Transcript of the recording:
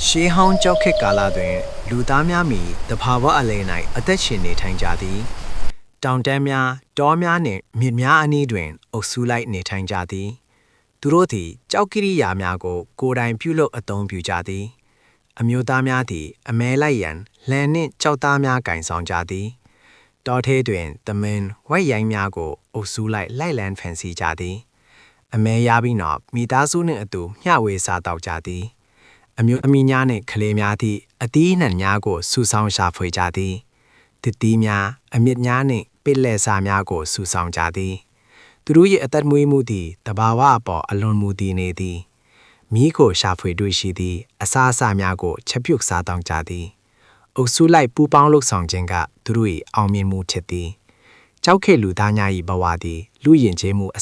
ရှေးဟောင်းကြောက်ခက်ကာလတွင်လူသားများမီတဘာဝအလဲ၌အသက်ရှင်နေထိုင်ကြသည်တောင်တန်းများတောများနှင့်မြစ်များအနီးတွင်အုပ်စုလိုက်နေထိုင်ကြသည်သူတို့သည်ကြောက်ကိရိယာများကိုကိုယ်တိုင်ပြုလုပ်အသုံးပြုကြသည်အမျိုးသားများသည်အမဲလိုက်ရန်လှန်နှင့်ကြောက်သားများကင်ဆောင်ကြသည်တောထဲတွင်သမင်ဝိုက်ရိုင်းများကိုအုပ်စုလိုက်လံဖန်ဆီးကြသည်အမဲရပြီးနောက်မိသားစုနှင့်အတူမျှဝေစားတောက်ကြသည်အမျိုးသမီးများနှင့်ကလေးများသည့်အသီးနှံများကိုစုဆောင်းရှာဖွေကြသည်တတိများအမြင့်များနှင့်ပစ်လက်စာများကိုစုဆောင်းကြသည်သူတို့၏အသက်မွေးမှုသည်တဘာဝအပေါ်အလွန်မူတည်နေသည်မိကိုရှာဖွေတွေ့ရှိသည်အစားအစာများကိုချက်ပြုတ်စားတောင်းကြသည်အုပ်စုလိုက်ပူးပေါင်းလှုပ်ဆောင်ခြင်းကသူတို့၏အောင်မြင်မှုဖြစ်သည်ကြောက်ခေလူသားများ၏ဘဝသည်လူယဉ်ကျေးမှုအ